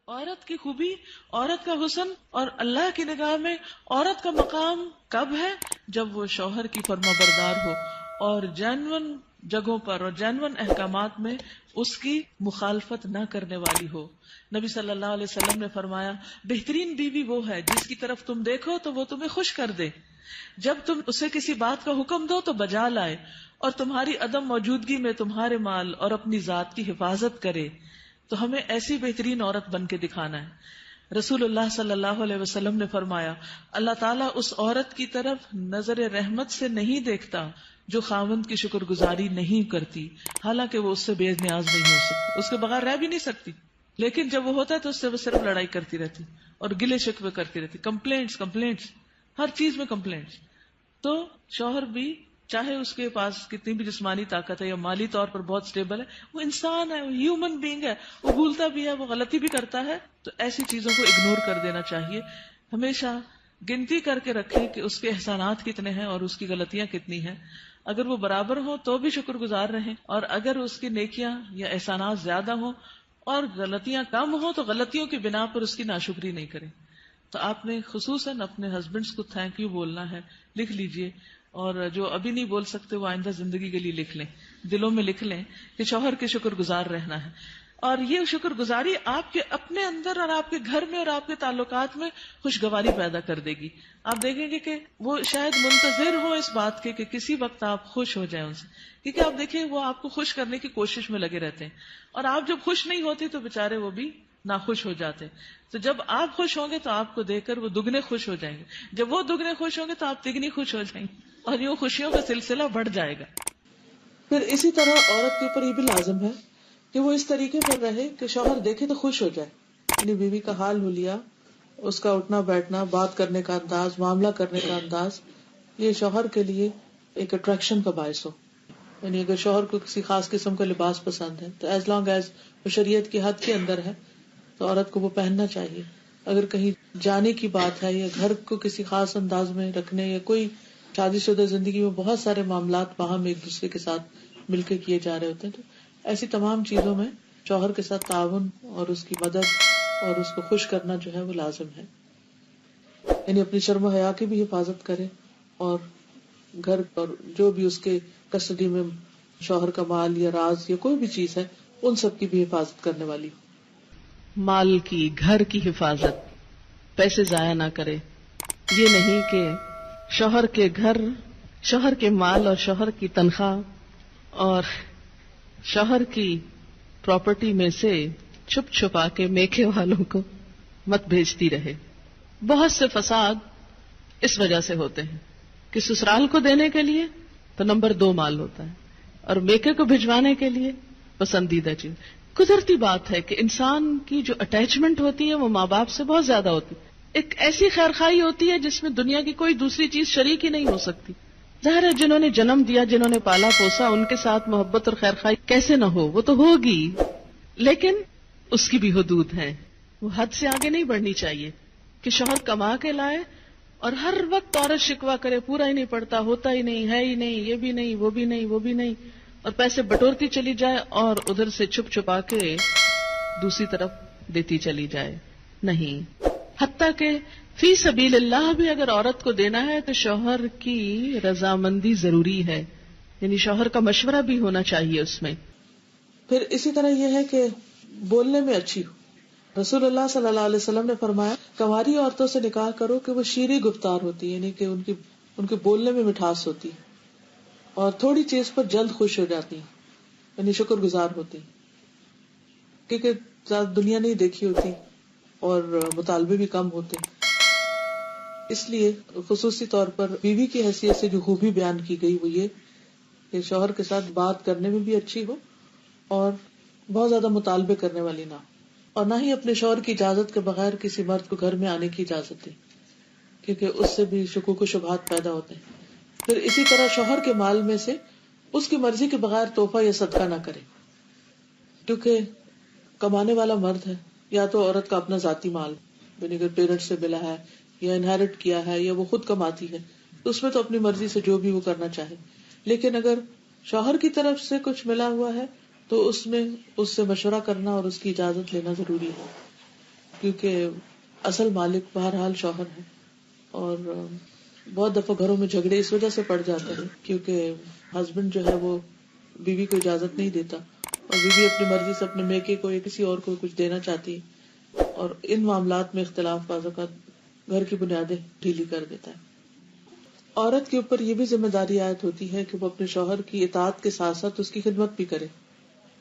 عورت کی خوبی، عورت کا حسن اور اللہ کی نگاہ میں عورت کا مقام کب ہے؟ جب وہ شوہر کی فرما بردار ہو اور جینون جگہوں پر اور جینون احکامات میں اس کی مخالفت نہ کرنے والی ہو۔ نبی صلی اللہ علیہ وسلم نے فرمایا، بہترین بیوی وہ ہے جس کی طرف تم دیکھو تو وہ تمہیں خوش کر دے، جب تم اسے کسی بات کا حکم دو تو بجا لائے، اور تمہاری عدم موجودگی میں تمہارے مال اور اپنی ذات کی حفاظت کرے۔ تو ہمیں ایسی بہترین عورت بن کے دکھانا ہے۔ رسول اللہ صلی اللہ علیہ وسلم نے فرمایا، اللہ تعالیٰ اس عورت کی طرف نظر رحمت سے نہیں دیکھتا جو خاوند کی شکر گزاری نہیں کرتی، حالانکہ وہ اس سے بے نیاز نہیں ہو سکتی، اس کے بغیر رہ بھی نہیں سکتی، لیکن جب وہ ہوتا ہے تو اس سے وہ صرف لڑائی کرتی رہتی اور گلے شکوے کرتی رہتی، کمپلینٹس، ہر چیز میں کمپلینٹس۔ تو شوہر بھی چاہے اس کے پاس کتنی بھی جسمانی طاقت ہے یا مالی طور پر بہت سٹیبل ہے، وہ انسان ہے، وہ ہیومن بینگ ہے، وہ بھولتا بھی ہے، وہ غلطی بھی کرتا ہے، تو ایسی چیزوں کو اگنور کر دینا چاہیے۔ ہمیشہ گنتی کر کے رکھیں کہ اس کے احسانات کتنے ہیں اور اس کی غلطیاں کتنی ہیں۔ اگر وہ برابر ہوں تو بھی شکر گزار رہیں، اور اگر اس کی نیکیاں یا احسانات زیادہ ہوں اور غلطیاں کم ہوں تو غلطیوں کی بنا پر اس کی ناشکری نہیں کریں۔ تو آپ نے خصوصاً اپنے ہسبینڈس کو تھینک یو بولنا ہے، لکھ لیجئے، اور جو ابھی نہیں بول سکتے وہ آئندہ زندگی کے لیے لکھ لیں، دلوں میں لکھ لیں کہ شوہر کے شکر گزار رہنا ہے۔ اور یہ شکر گزاری آپ کے اپنے اندر اور آپ کے گھر میں اور آپ کے تعلقات میں خوشگواری پیدا کر دے گی۔ آپ دیکھیں گے کہ وہ شاید منتظر ہو اس بات کے کہ کسی وقت آپ خوش ہو جائیں ان سے، کیونکہ آپ دیکھیں وہ آپ کو خوش کرنے کی کوشش میں لگے رہتے ہیں، اور آپ جب خوش نہیں ہوتی تو بےچارے وہ بھی ناخوش ہو جاتے ہیں۔ تو جب آپ خوش ہوں گے تو آپ کو دیکھ کر وہ دگنے خوش ہو جائیں گے، جب وہ دگنے خوش ہوں گے تو آپ تگنی خوش ہو جائیں گے، اور یوں خوشیوں کا سلسلہ بڑھ جائے گا۔ پھر اسی طرح عورت کے اوپر یہ بھی لازم ہے کہ وہ اس طریقے پر رہے کہ شوہر دیکھے تو خوش ہو جائے، یعنی بیوی کا حال حلیہ، اس کا اٹھنا بیٹھنا، بات کرنے کا انداز، معاملہ کرنے کا انداز، یہ شوہر کے لیے ایک اٹریکشن کا باعث ہو۔ یعنی اگر شوہر کو کسی خاص قسم کا لباس پسند ہے تو ایز لانگ ایز وہ شریعت کی حد کے اندر ہے تو عورت کو وہ پہننا چاہیے۔ اگر کہیں جانے کی بات ہے یا گھر کو کسی خاص انداز میں رکھنے، یا کوئی شادی شدہ زندگی میں بہت سارے معاملات باہم ایک دوسرے کے ساتھ مل کے کیے جا رہے ہوتے ہیں، تو ایسی تمام چیزوں میں شوہر کے ساتھ تعاون اور اس کی مدد اور اس کو خوش کرنا جو ہے وہ لازم ہے۔ یعنی اپنی شرم و حیا کی بھی حفاظت کرے، اور گھر اور جو بھی اس کے کسٹڈی میں شوہر کا مال یا راز یا کوئی بھی چیز ہے ان سب کی بھی حفاظت کرنے والی ہو۔ مال کی، گھر کی حفاظت، پیسے ضائع نہ کرے۔ یہ نہیں کہ شوہر کے گھر، شوہر کے مال اور شوہر کی تنخواہ اور شوہر کی پراپرٹی میں سے چھپ چھپا کے میکے والوں کو مت بھیجتی رہے۔ بہت سے فساد اس وجہ سے ہوتے ہیں کہ سسرال کو دینے کے لیے تو نمبر 2 مال ہوتا ہے، اور میکے کو بھجوانے کے لیے پسندیدہ چیز۔ قدرتی بات ہے کہ انسان کی جو اٹیچمنٹ ہوتی ہے وہ ماں باپ سے بہت زیادہ ہوتی ہے، ایک ایسی خیرخوائی ہوتی ہے جس میں دنیا کی کوئی دوسری چیز شریک ہی نہیں ہو سکتی۔ ظاہر ہے جنہوں نے جنم دیا، جنہوں نے پالا پوسا، ان کے ساتھ محبت اور خیرخوائی کیسے نہ ہو، وہ تو ہوگی، لیکن اس کی بھی حدود ہیں، وہ حد سے آگے نہیں بڑھنی چاہیے کہ شوہر کما کے لائے اور ہر وقت عورت شکوہ کرے، پورا ہی نہیں پڑتا، ہوتا ہی نہیں، ہے ہی نہیں، یہ بھی نہیں، وہ بھی نہیں، وہ بھی نہیں، اور پیسے بٹورتی چلی جائے اور ادھر سے چھپ چھپا کے دوسری طرف دیتی چلی جائے۔ نہیں، حتیٰ کہ فی سبیل اللہ بھی اگر عورت کو دینا ہے تو شوہر کی رضامندی ضروری ہے، یعنی شوہر کا مشورہ بھی ہونا چاہیے اس میں۔ پھر اسی طرح یہ ہے کہ بولنے میں اچھی ہو۔ رسول اللہ صلی اللہ علیہ وسلم نے فرمایا، کنواری عورتوں سے نکاح کرو کہ وہ شیریں گفتار ہوتی ہے، یعنی کہ ان کے بولنے میں مٹھاس ہوتی ہے اور تھوڑی چیز پر جلد خوش ہو جاتی ہیں، یعنی شکر گزار ہوتی ہیں، کیونکہ زیادہ دنیا نہیں دیکھی ہوتی اور مطالبے بھی کم ہوتے ہیں۔ اس لیے خصوصی طور پر بیوی کی حیثیت سے جو خوبی بیان کی گئی وہ یہ کہ شوہر کے ساتھ بات کرنے میں بھی اچھی ہو اور بہت زیادہ مطالبے کرنے والی نہ، اور نہ ہی اپنے شوہر کی اجازت کے بغیر کسی مرد کو گھر میں آنے کی اجازت دے، کیونکہ اس سے بھی شکوک و شبہات پیدا ہوتے ہیں۔ پھر اسی طرح شوہر کے مال میں سے اس کی مرضی کے بغیر تحفہ یا صدقہ نہ کرے، کیونکہ کمانے والا مرد ہے، یا تو عورت کا اپنا ذاتی مال، یعنی اگر پیرنٹ سے ملا ہے یا انہیرٹ کیا ہے یا وہ خود کماتی ہے تو اس میں تو اپنی مرضی سے جو بھی وہ کرنا چاہے، لیکن اگر شوہر کی طرف سے کچھ ملا ہوا ہے تو اس میں اس سے مشورہ کرنا اور اس کی اجازت لینا ضروری ہے۔ کیونکہ اصل مالک بہرحال شوہر ہے، اور بہت دفعہ گھروں میں جھگڑے اس وجہ سے پڑ جاتے ہیں کیونکہ ہسبینڈ جو ہے وہ بیوی کو اجازت نہیں دیتا، اور بیوی اپنی مرضی سے اپنے میکے کو یا کسی اور کو کچھ دینا چاہتی ہے، اور ان معاملات میں اختلاف بعض اوقات گھر کی بنیادیں ڈھیلی کر دیتا ہے۔ عورت کے اوپر یہ بھی ذمہ داری عائد ہوتی ہے کہ وہ اپنے شوہر کی اطاعت کے ساتھ ساتھ اس کی خدمت بھی کرے۔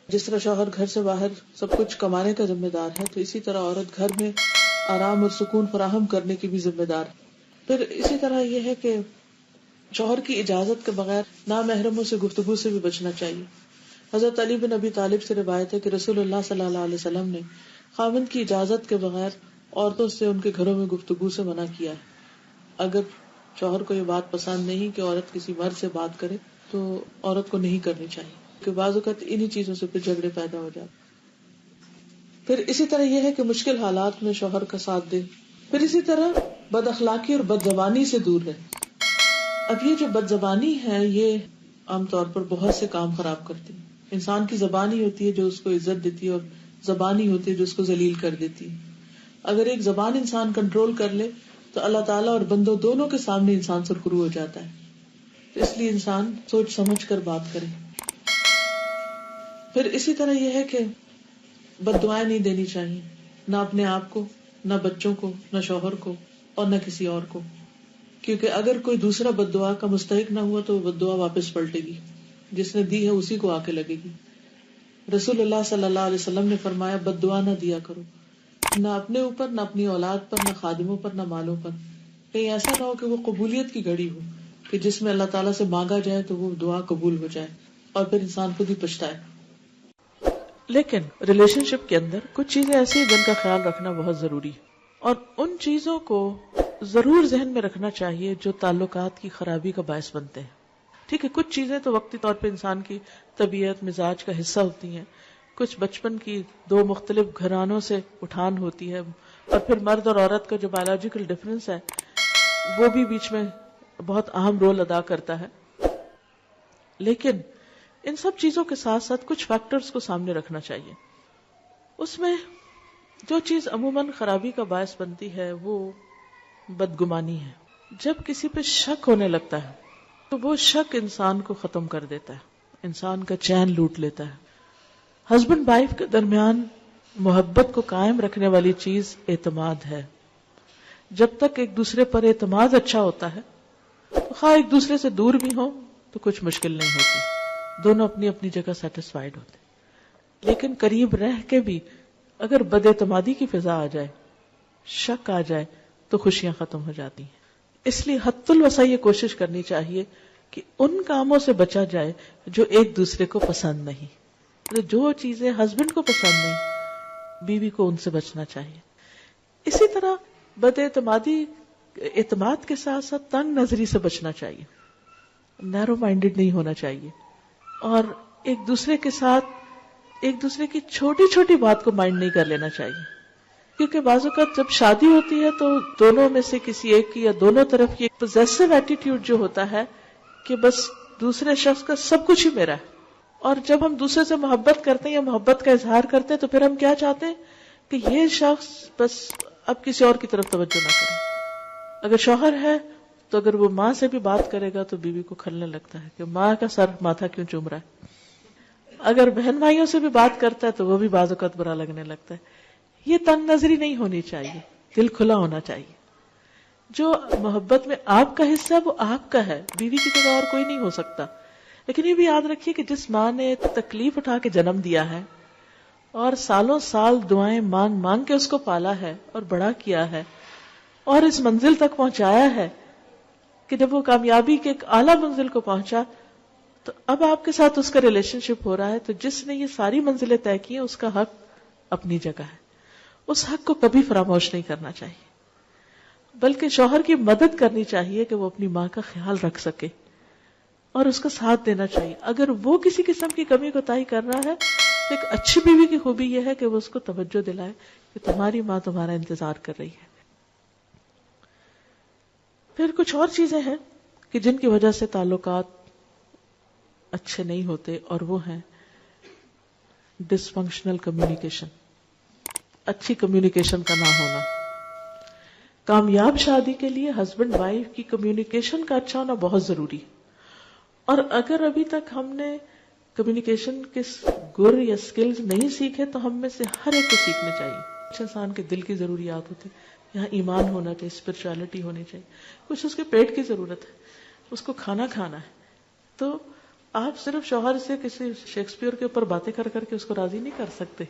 جس طرح شوہر گھر سے باہر سب کچھ کمانے کا ذمہ دار ہے، تو اسی طرح عورت گھر میں آرام اور سکون فراہم کرنے کی بھی ذمہ دار ہے۔ پھر اسی طرح یہ ہے کہ شوہر کی اجازت کے بغیر نامحرموں سے گفتگو سے بھی بچنا چاہیے۔ حضرت علی بن ابی طالب سے روایت ہے کہ رسول اللہ صلی اللہ علیہ وسلم نے خاوند کی اجازت کے بغیر عورتوں سے ان کے گھروں میں گفتگو سے منع کیا ہے۔ اگر شوہر کو یہ بات پسند نہیں کہ عورت کسی مرد سے بات کرے تو عورت کو نہیں کرنی چاہیے، کہ بعض اوقات انہی چیزوں سے پھر جھگڑے پیدا ہو جاتے۔ پھر اسی طرح یہ ہے کہ مشکل حالات میں شوہر کا ساتھ دے۔ پھر اسی طرح بد اخلاقی اور بد زبانی سے دور رہے۔ اب یہ جو بد زبانی ہے یہ عام طور پر بہت سے کام خراب کرتی ہے۔ انسان کی زبان ہی ہوتی ہے جو اس کو عزت دیتی ہے، اور زبان ہی ہوتی ہے جو اس کو ذلیل کر دیتی ہے۔ اگر ایک زبان انسان کنٹرول کر لے تو اللہ تعالیٰ اور بندوں دونوں کے سامنے انسان سرخرو ہو جاتا ہے۔ تو اس لیے انسان سوچ سمجھ کر بات کرے۔ پھر اسی طرح یہ ہے کہ بد دعائیں نہیں دینی چاہیے، نہ اپنے آپ کو، نہ بچوں کو، نہ شوہر کو، اور نہ کسی اور کو، کیونکہ اگر کوئی دوسرا بد دعا کا مستحق نہ ہوا تو وہ بد دعا واپس پلٹے گی، جس نے دی ہے اسی کو آ کے لگے گی۔ رسول اللہ صلی اللہ علیہ وسلم نے فرمایا بد دعا نہ دیا کرو، نہ اپنے اوپر، نہ اپنی اولاد پر، نہ خادموں پر، نہ مالوں پر۔ کہیں ایسا نہ ہو کہ وہ قبولیت کی گھڑی ہو کہ جس میں اللہ تعالیٰ سے مانگا جائے تو وہ دعا قبول ہو جائے اور پھر انسان خود ہی پچھتائے۔ لیکن ریلیشن شپ کے اندر کچھ چیزیں ایسی ہیں جن کا خیال رکھنا بہت ضروری ہے، اور ان چیزوں کو ضرور ذہن میں رکھنا چاہیے جو تعلقات کی خرابی کا باعث بنتے ہیں۔ ٹھیک ہے، کچھ چیزیں تو وقتی طور پہ انسان کی طبیعت مزاج کا حصہ ہوتی ہیں، کچھ بچپن کی دو مختلف گھرانوں سے اٹھان ہوتی ہے، اور پھر مرد اور عورت کا جو بایولوجیکل ڈفرینس ہے وہ بھی بیچ میں بہت اہم رول ادا کرتا ہے۔ لیکن ان سب چیزوں کے ساتھ ساتھ کچھ فیکٹرز کو سامنے رکھنا چاہیے۔ اس میں جو چیز عموماً خرابی کا باعث بنتی ہے وہ بدگمانی ہے۔ جب کسی پہ شک ہونے لگتا ہے تو وہ شک انسان کو ختم کر دیتا ہے، انسان کا چین لوٹ لیتا ہے۔ ہسبینڈ وائف کے درمیان محبت کو قائم رکھنے والی چیز اعتماد ہے۔ جب تک ایک دوسرے پر اعتماد اچھا ہوتا ہے تو خواہ ایک دوسرے سے دور بھی ہوں تو کچھ مشکل نہیں ہوتی، دونوں اپنی اپنی جگہ سیٹسفائیڈ ہوتے۔ لیکن قریب رہ کے بھی اگر بد اعتمادی کی فضا آ جائے، شک آ جائے تو خوشیاں ختم ہو جاتی ہیں۔ اس لیے حد الوسع یہ کوشش کرنی چاہیے کہ ان کاموں سے بچا جائے جو ایک دوسرے کو پسند نہیں۔ جو چیزیں ہسبینڈ کو پسند نہیں، بیوی کو ان سے بچنا چاہیے۔ اسی طرح بد اعتمادی، اعتماد کے ساتھ ساتھ تنگ نظری سے بچنا چاہیے، نیرو مائنڈڈ نہیں ہونا چاہیے، اور ایک دوسرے کے ساتھ ایک دوسرے کی چھوٹی چھوٹی بات کو مائنڈ نہیں کر لینا چاہیے، کیونکہ بعض اوقات جب شادی ہوتی ہے تو دونوں میں سے کسی ایک کی یا دونوں طرف کی ایک پوزیسو ایٹیٹیوڈ جو ہوتا ہے کہ بس دوسرے شخص کا سب کچھ ہی میرا ہے، اور جب ہم دوسرے سے محبت کرتے ہیں یا محبت کا اظہار کرتے ہیں تو پھر ہم کیا چاہتے ہیں کہ یہ شخص بس اب کسی اور کی طرف توجہ نہ کرے۔ اگر شوہر ہے تو اگر وہ ماں سے بھی بات کرے گا تو بیوی کو کھلنے لگتا ہے کہ ماں کا سر ماتھا کیوں چوم رہا ہے۔ اگر بہن بھائیوں سے بھی بات کرتا ہے تو وہ بھی بعض اوقات برا لگنے لگتا ہے۔ یہ تنگ نظری نہیں ہونی چاہیے، دل کھلا ہونا چاہیے۔ جو محبت میں آپ کا حصہ ہے وہ آپ کا ہے، بیوی کی جگہ اور کوئی نہیں ہو سکتا۔ لیکن یہ بھی یاد رکھیے کہ جس ماں نے تکلیف اٹھا کے جنم دیا ہے اور سالوں سال دعائیں مانگ مانگ کے اس کو پالا ہے اور بڑا کیا ہے اور اس منزل تک پہنچایا ہے کہ جب وہ کامیابی کے ایک اعلیٰ منزل کو پہنچا تو اب آپ کے ساتھ اس کا ریلیشن شپ ہو رہا ہے، تو جس نے یہ ساری منزلیں طے کی ہیں اس کا حق اپنی جگہ ہے، اس حق کو کبھی فراموش نہیں کرنا چاہیے، بلکہ شوہر کی مدد کرنی چاہیے کہ وہ اپنی ماں کا خیال رکھ سکے اور اس کا ساتھ دینا چاہیے۔ اگر وہ کسی قسم کی کمی کوتاہی کر رہا ہے تو ایک اچھی بیوی کی خوبی یہ ہے کہ وہ اس کو توجہ دلائے کہ تمہاری ماں تمہارا انتظار کر رہی ہے۔ پھر کچھ اور چیزیں ہیں کہ جن کی وجہ سے تعلقات اچھے نہیں ہوتے، اور وہ ہیں ڈس فنکشنل کمیونیکیشن۔ اچھی کمیونیکیشن کا نہ ہونا. کامیاب شادی کے لیے ہسبینڈ وائف کی کمیونیکیشن کا اچھا ہونا بہت ضروری ہے. اور اگر ابھی تک ہم نے کمیونیکیشن کے گر یا سکلز نہیں سیکھے تو ہم میں سے ہر ایک کو سیکھنے چاہیے. کچھ انسان کے دل کی ضروریات ہوتی ہیں, یہاں ایمان ہونا چاہیے, اسپرچولیٹی ہونی چاہیے, کچھ اس کے پیٹ کی ضرورت ہے, اس کو کھانا کھانا ہے. تو آپ صرف شوہر سے کسی شیکسپیئر کے اوپر باتیں کر کر کے اس کو راضی نہیں کر سکتے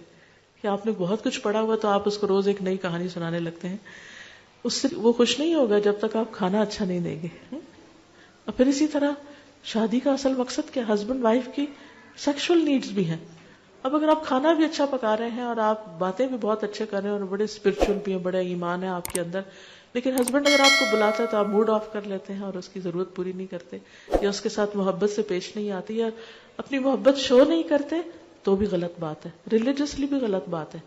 کہ آپ نے بہت کچھ پڑھا ہوا تو آپ اس کو روز ایک نئی کہانی سنانے لگتے ہیں. اس سے وہ خوش نہیں ہوگا جب تک آپ کھانا اچھا نہیں دیں گے. اور پھر اسی طرح شادی کا اصل مقصد کیا, ہسبینڈ وائف کی سیکشل نیڈز بھی ہیں. اب اگر آپ کھانا بھی اچھا پکا رہے ہیں اور آپ باتیں بھی بہت اچھے کر رہے ہیں اور بڑے اسپرچل بھی ہیں, بڑا ایمان ہے آپ کے اندر, لیکن ہسبینڈ اگر آپ کو بلاتا ہے تو آپ موڈ آف کر لیتے ہیں اور اس کی ضرورت پوری نہیں کرتے, یا اس کے ساتھ محبت سے پیش نہیں آتی, یا اپنی محبت شو نہیں کرتے, تو بھی غلط بات ہے, ریلیجسلی بھی غلط بات ہے.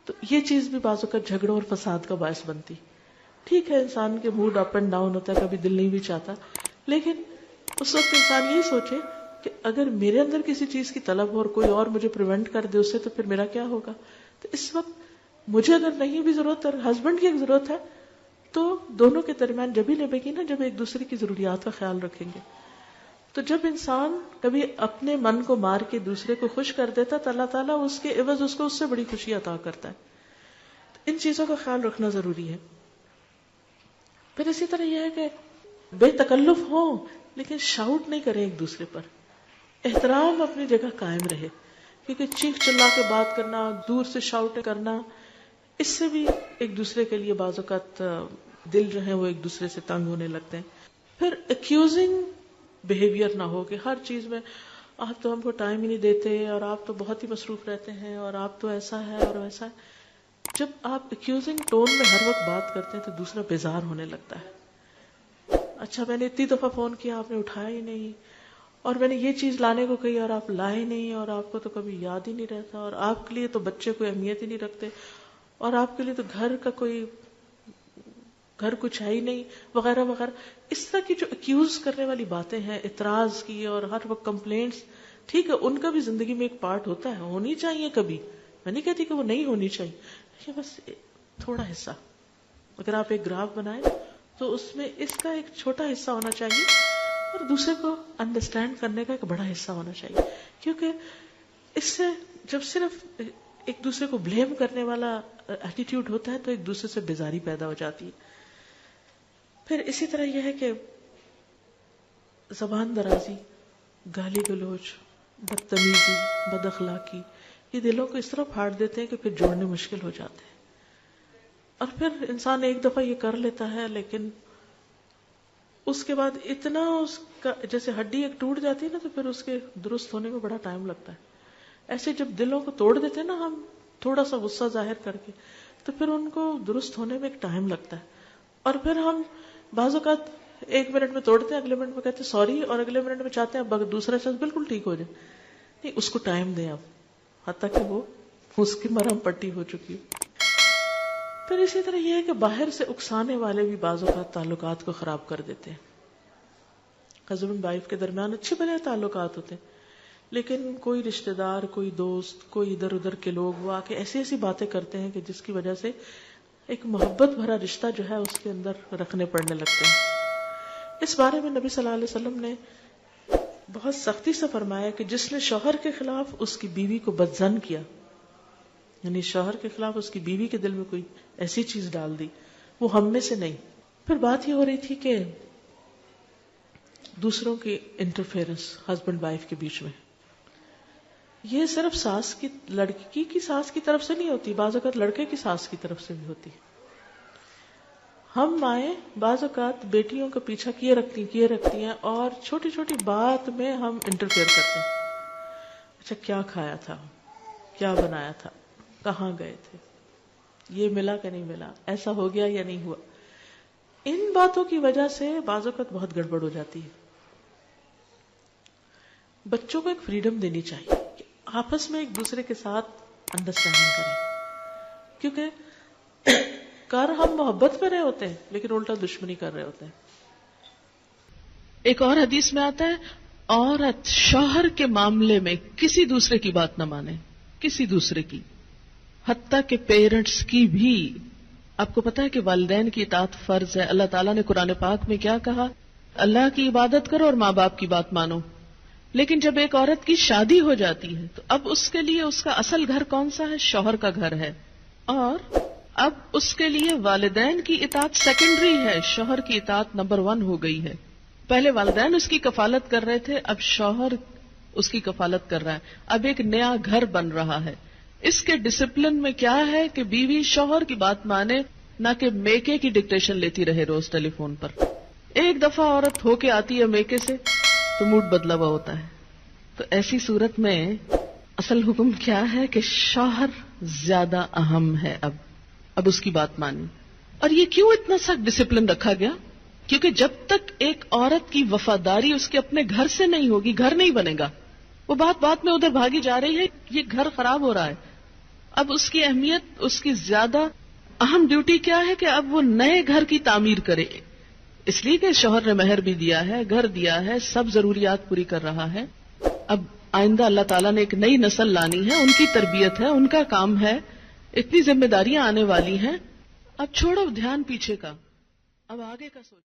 تو یہ چیز بھی بعض اوقات جھگڑوں اور فساد کا باعث بنتی. ٹھیک ہے, انسان کے موڈ اپ اینڈ ڈاؤن ہوتا ہے, کبھی دل نہیں بھی چاہتا, لیکن اس وقت انسان یہی سوچے کہ اگر میرے اندر کسی چیز کی طلب ہو اور کوئی اور مجھے پریونٹ کر دے اس سے, تو پھر میرا کیا ہوگا. تو اس وقت مجھے اگر نہیں بھی ضرورت اور ہسبینڈ کی ایک ضرورت ہے تو دونوں کے درمیان جب ہی نبھے گی نا جب ایک دوسرے کی ضروریات کا خیال رکھیں گے. تو جب انسان کبھی اپنے من کو مار کے دوسرے کو خوش کر دیتا تو اللہ تعالیٰ اس کے عوض اس کو اس سے بڑی خوشی عطا کرتا ہے. ان چیزوں کا خیال رکھنا ضروری ہے. پھر اسی طرح یہ ہے کہ بے تکلف ہو لیکن شاؤٹ نہیں کریں ایک دوسرے پر. احترام اپنی جگہ قائم رہے, کیونکہ چیخ چلا کے بات کرنا, دور سے شاؤٹ کرنا, اس سے بھی ایک دوسرے کے لیے بعض اوقات دل جو ہے وہ ایک دوسرے سے تنگ ہونے لگتے ہیں. پھر ایکیوزنگ بیہیویئر نہ ہو کہ ہر چیز میں آپ تو ہم کو ٹائم ہی نہیں دیتے اور آپ تو بہت ہی مصروف رہتے ہیں اور آپ تو ایسا ہے اور ویسا ہے. جب آپ ایکیوزنگ ٹون میں ہر وقت بات کرتے ہیں تو دوسرا بیزار ہونے لگتا ہے. اچھا میں نے اتنی دفعہ فون کیا آپ نے اٹھایا ہی نہیں, اور میں نے یہ چیز لانے کو کہی اور آپ لائے نہیں, اور آپ کو تو کبھی یاد ہی نہیں رہتا, اور آپ کے لیے تو بچے کوئی اہمیت ہی نہیں رکھتے, اور آپ کے لیے تو گھر کچھ ہے ہی نہیں, وغیرہ وغیرہ. اس طرح کی جو ایکیوز کرنے والی باتیں ہیں, اعتراض کی اور ہر وقت کمپلینٹس, ٹھیک ہے ان کا بھی زندگی میں ایک پارٹ ہوتا ہے, ہونی چاہیے کبھی, میں نہیں کہتی کہ وہ نہیں ہونی چاہیے, یہ بس تھوڑا حصہ. اگر آپ ایک گراف بنائیں تو اس میں اس کا ایک چھوٹا حصہ ہونا چاہیے اور دوسرے کو انڈرسٹینڈ کرنے کا ایک بڑا حصہ ہونا چاہیے. کیونکہ اس سے جب صرف ایک دوسرے کو بلیم کرنے والا ایٹیٹیوڈ ہوتا ہے تو ایک دوسرے سے بیزاری پیدا ہو جاتی ہے. پھر اسی طرح یہ ہے کہ زبان درازی, گالی گلوچ, بدتمیزی, بد اخلاقی, یہ دلوں کو اس طرح پھاڑ دیتے ہیں کہ پھر جوڑنے مشکل ہو جاتے ہیں. اور پھر انسان ایک دفعہ یہ کر لیتا ہے لیکن اس کے بعد اتنا اس کا جیسے ہڈی ایک ٹوٹ جاتی ہے نا تو پھر اس کے درست ہونے میں بڑا ٹائم لگتا ہے. ایسے جب دلوں کو توڑ دیتے ہیں نا ہم تھوڑا سا غصہ ظاہر کر کے, تو پھر ان کو درست ہونے میں ایک ٹائم لگتا ہے. اور پھر ہم بعض اوقات 1 منٹ میں توڑتے ہیں, اگلے منٹ میں کہتے ہیں سوری, اور اگلے منٹ میں چاہتے ہیں دوسرا شخص بالکل ٹھیک ہو جائے. نہیں, اس کو ٹائم دیں آپ, حتیٰ کہ وہ اس کی مرہم پٹی ہو چکی. پھر اسی طرح یہ ہے کہ باہر سے اکسانے والے بھی بعض اوقات تعلقات کو خراب کر دیتے ہیں. ہسبینڈ وائف کے درمیان اچھے بھلے تعلقات ہوتے ہیں, لیکن کوئی رشتہ دار, کوئی دوست, کوئی ادھر ادھر کے لوگ وہ آ کے ایسی ایسی باتیں کرتے ہیں کہ جس کی وجہ سے ایک محبت بھرا رشتہ جو ہے اس کے اندر رکھنے پڑنے لگتے ہیں. اس بارے میں نبی صلی اللہ علیہ وسلم نے بہت سختی سے فرمایا کہ جس نے شوہر کے خلاف اس کی بیوی کو بدظن کیا, یعنی شوہر کے خلاف اس کی بیوی کے دل میں کوئی ایسی چیز ڈال دی, وہ ہم میں سے نہیں. پھر بات یہ ہو رہی تھی کہ دوسروں کی انٹرفیئرنس ہسبینڈ وائف کے بیچ میں, یہ صرف ساس کی لڑکی کی ساس کی طرف سے نہیں ہوتی, بعض اوقات لڑکے کی ساس کی طرف سے بھی ہوتی. ہم مائیں بعض اوقات بیٹیوں کا پیچھا کیے رکھتی ہیں اور چھوٹی چھوٹی بات میں ہم انٹرفیئر کرتے ہیں. اچھا کیا کھایا تھا, کیا بنایا تھا, کہاں گئے تھے, یہ ملا کہ نہیں ملا, ایسا ہو گیا یا نہیں ہوا. ان باتوں کی وجہ سے بعض اوقات بہت گڑبڑ ہو جاتی ہے. بچوں کو ایک فریڈم دینی چاہیے کہ آپس میں ایک دوسرے کے ساتھ انڈرسٹینڈنگ کریں, کیونکہ کر ہم محبت میں رہے ہوتے ہیں لیکن الٹا دشمنی کر رہے ہوتے ہیں. ایک اور حدیث میں آتا ہے عورت شوہر کے معاملے میں کسی دوسرے کی بات نہ مانے, کسی دوسرے کی, حتیٰ کہ پیرنٹس کی بھی. آپ کو پتا ہے کہ والدین کی اطاعت فرض ہے. اللہ تعالیٰ نے قرآن پاک میں کیا کہا؟ اللہ کی عبادت کرو اور ماں باپ کی بات مانو. لیکن جب ایک عورت کی شادی ہو جاتی ہے تو اب اس کے لیے اس کا اصل گھر کون سا ہے؟ شوہر کا گھر ہے. اور اب اس کے لیے والدین کی اطاعت سیکنڈری ہے، شوہر کی اطاعت نمبر 1 ہو گئی ہے. پہلے والدین اس کی کفالت کر رہے تھے، اب شوہر اس کی کفالت کر رہا ہے. اب ایک نیا گھر بن رہا ہے. اس کے ڈسپلن میں کیا ہے کہ بیوی شوہر کی بات مانے، نہ کہ میکے کی ڈکٹیشن لیتی رہے روز ٹیلی فون پر. ایک دفعہ عورت ہو کے آتی ہے میکے سے تو موڈ بدلا ہوا ہوتا ہے. تو ایسی صورت میں اصل حکم کیا ہے کہ شوہر زیادہ اہم ہے. اب اس کی بات مانی. اور یہ کیوں اتنا سخت ڈسپلن رکھا گیا؟ کیونکہ جب تک ایک عورت کی وفاداری اس کے اپنے گھر سے نہیں ہوگی، گھر نہیں بنے گا. وہ بات میں ادھر بھاگی جا رہی ہے، یہ گھر خراب ہو رہا ہے. اب اس کی اہمیت، اس کی زیادہ اہم ڈیوٹی کیا ہے کہ اب وہ نئے گھر کی تعمیر کرے. اس لیے کہ شوہر نے مہر بھی دیا ہے، گھر دیا ہے، سب ضروریات پوری کر رہا ہے. اب آئندہ اللہ تعالیٰ نے ایک نئی نسل لانی ہے، ان کی تربیت ہے، ان کا کام ہے، اتنی ذمہ داریاں آنے والی ہیں. اب چھوڑو دھیان پیچھے کا، اب آگے کا سوچو.